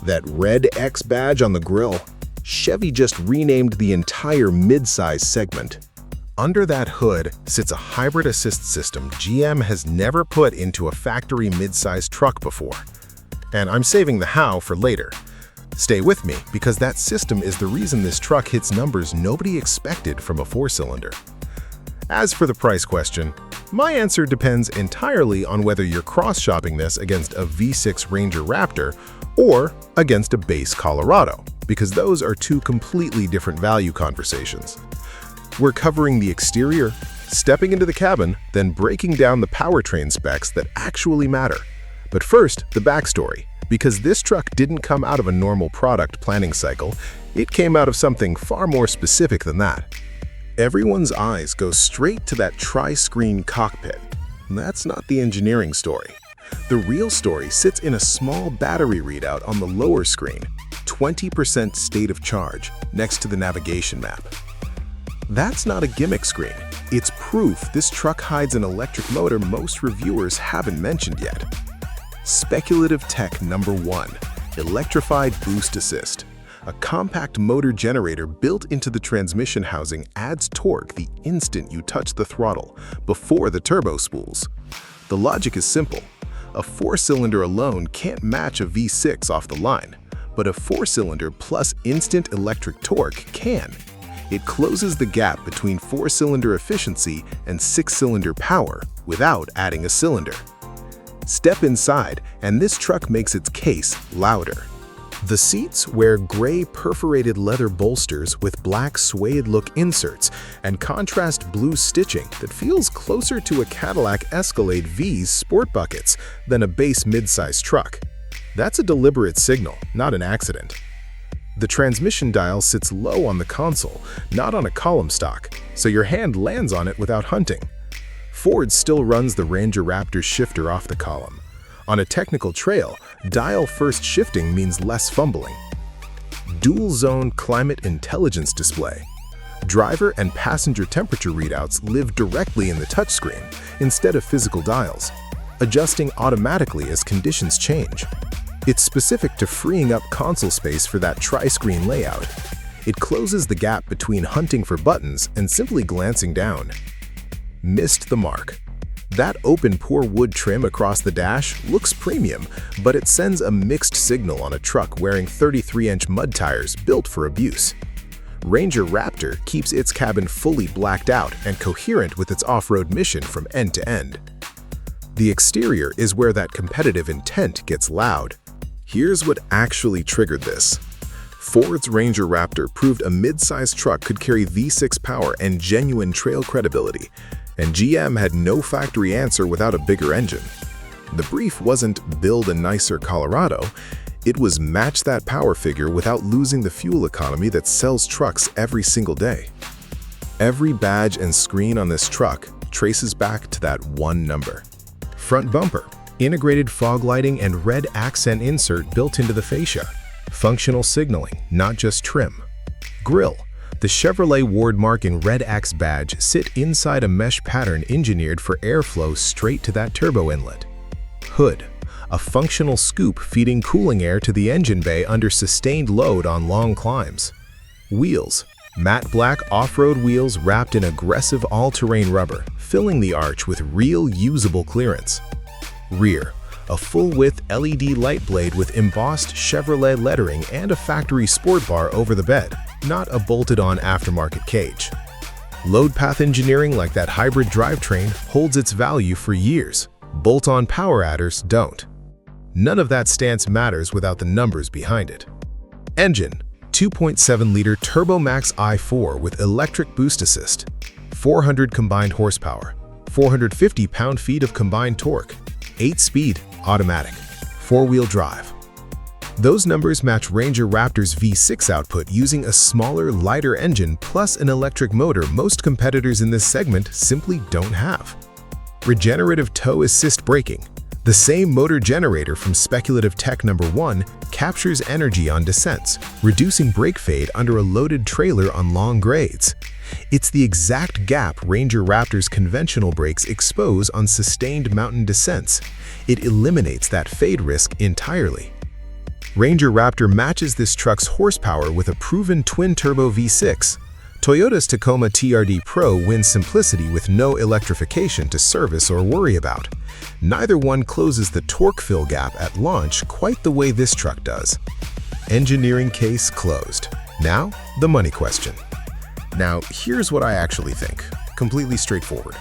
That red X badge on the grille? Chevy just renamed the entire midsize segment. Under that hood sits a hybrid assist system GM has never put into a factory midsize truck before. And I'm saving the how for later. Stay with me, because that system is the reason this truck hits numbers nobody expected from a four-cylinder. As for the price question, my answer depends entirely on whether you're cross-shopping this against a V6 Ranger Raptor or against a base Colorado, because those are two completely different value conversations. We're covering the exterior, stepping into the cabin, then breaking down the powertrain specs that actually matter. But first, the backstory, because this truck didn't come out of a normal product planning cycle, it came out of something far more specific than that. Everyone's eyes go straight to that tri-screen cockpit. That's not the engineering story. The real story sits in a small battery readout on the lower screen, 20% state of charge, next to the navigation map. That's not a gimmick screen. It's proof this truck hides an electric motor most reviewers haven't mentioned yet. Speculative tech number 1, electrified boost assist. A compact motor generator built into the transmission housing adds torque the instant you touch the throttle, before the turbo spools. The logic is simple. A four-cylinder alone can't match a V6 off the line, but a four-cylinder plus instant electric torque can. It closes the gap between four-cylinder efficiency and six-cylinder power without adding a cylinder. Step inside, and this truck makes its case louder. The seats wear gray perforated leather bolsters with black suede look inserts and contrast blue stitching that feels closer to a Cadillac Escalade V's sport buckets than a base midsize truck. That's a deliberate signal, not an accident. The transmission dial sits low on the console, not on a column stock, so your hand lands on it without hunting. Ford still runs the Ranger Raptor's shifter off the column. On a technical trail, dial-first shifting means less fumbling. Dual-zone climate intelligence display. Driver and passenger temperature readouts live directly in the touchscreen instead of physical dials, adjusting automatically as conditions change. It's specific to freeing up console space for that tri-screen layout. It closes the gap between hunting for buttons and simply glancing down. Missed the mark. That open pour wood trim across the dash looks premium, but it sends a mixed signal on a truck wearing 33-inch mud tires built for abuse. Ranger Raptor keeps its cabin fully blacked out and coherent with its off-road mission from end to end. The exterior is where that competitive intent gets loud. Here's what actually triggered this. Ford's Ranger Raptor proved a mid-sized truck could carry V6 power and genuine trail credibility, and GM had no factory answer without a bigger engine. The brief wasn't build a nicer Colorado, it was match that power figure without losing the fuel economy that sells trucks every single day. Every badge and screen on this truck traces back to that one number. Front bumper, integrated fog lighting and red accent insert built into the fascia. Functional signaling, not just trim. Grille. The Chevrolet Wardmark and Red X badge sit inside a mesh pattern engineered for airflow straight to that turbo inlet. Hood. A functional scoop feeding cooling air to the engine bay under sustained load on long climbs. Wheels. Matte black off-road wheels wrapped in aggressive all-terrain rubber, filling the arch with real usable clearance. Rear. A full-width LED light blade with embossed Chevrolet lettering and a factory sport bar over the bed, not a bolted-on aftermarket cage. Load path engineering like that hybrid drivetrain holds its value for years. Bolt-on power adders don't. None of that stance matters without the numbers behind it. Engine. 2.7-liter Turbo Max i4 with electric boost assist. 400 combined horsepower. 450 pound-feet of combined torque. 8-speed, automatic, 4-wheel drive. Those numbers match Ranger Raptor's V6 output using a smaller, lighter engine plus an electric motor most competitors in this segment simply don't have. Regenerative tow assist braking. The same motor generator from speculative tech number 1 captures energy on descents, reducing brake fade under a loaded trailer on long grades. It's the exact gap Ranger Raptor's conventional brakes expose on sustained mountain descents. It eliminates that fade risk entirely. Ranger Raptor matches this truck's horsepower with a proven twin-turbo V6. Toyota's Tacoma TRD Pro wins simplicity with no electrification to service or worry about. Neither one closes the torque fill gap at launch quite the way this truck does. Engineering case closed. Now, the money question. Now, here's what I actually think. Completely straightforward.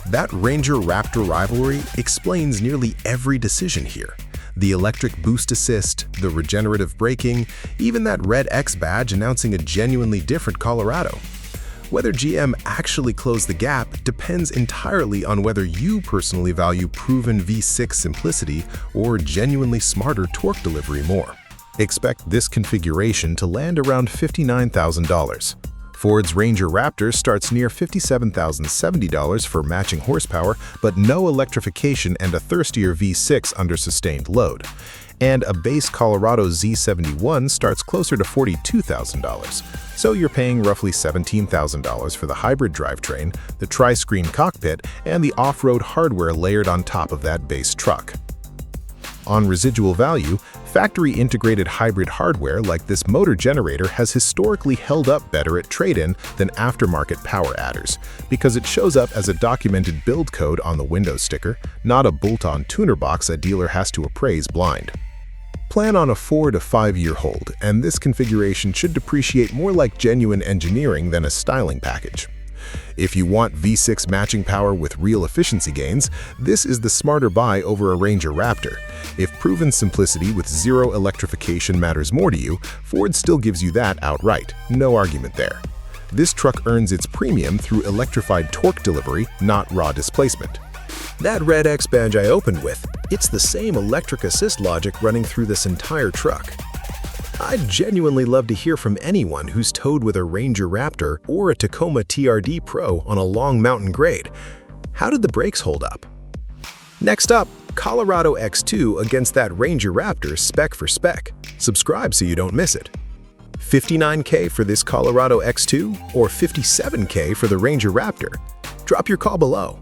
That Ranger Raptor rivalry explains nearly every decision here. The electric boost assist, the regenerative braking, even that red X badge announcing a genuinely different Colorado. Whether GM actually closed the gap depends entirely on whether you personally value proven V6 simplicity or genuinely smarter torque delivery more. Expect this configuration to land around $59,000. Ford's Ranger Raptor starts near $57,070 for matching horsepower, but no electrification and a thirstier V6 under sustained load. And a base Colorado Z71 starts closer to $42,000. So you're paying roughly $17,000 for the hybrid drivetrain, the tri-screen cockpit, and the off-road hardware layered on top of that base truck. On residual value, factory-integrated hybrid hardware like this motor generator has historically held up better at trade-in than aftermarket power adders because it shows up as a documented build code on the window sticker, not a bolt-on tuner box a dealer has to appraise blind. Plan on a 4 to 5 year hold, and this configuration should depreciate more like genuine engineering than a styling package. If you want V6 matching power with real efficiency gains, this is the smarter buy over a Ranger Raptor. If proven simplicity with zero electrification matters more to you, Ford still gives you that outright, no argument there. This truck earns its premium through electrified torque delivery, not raw displacement. That red X badge I opened with, it's the same electric assist logic running through this entire truck. I'd genuinely love to hear from anyone who's towed with a Ranger Raptor or a Tacoma TRD Pro on a long mountain grade. How did the brakes hold up? Next up, Colorado X2 against that Ranger Raptor spec for spec. Subscribe so you don't miss it. $59K for this Colorado X2 or $57K for the Ranger Raptor? Drop your call below.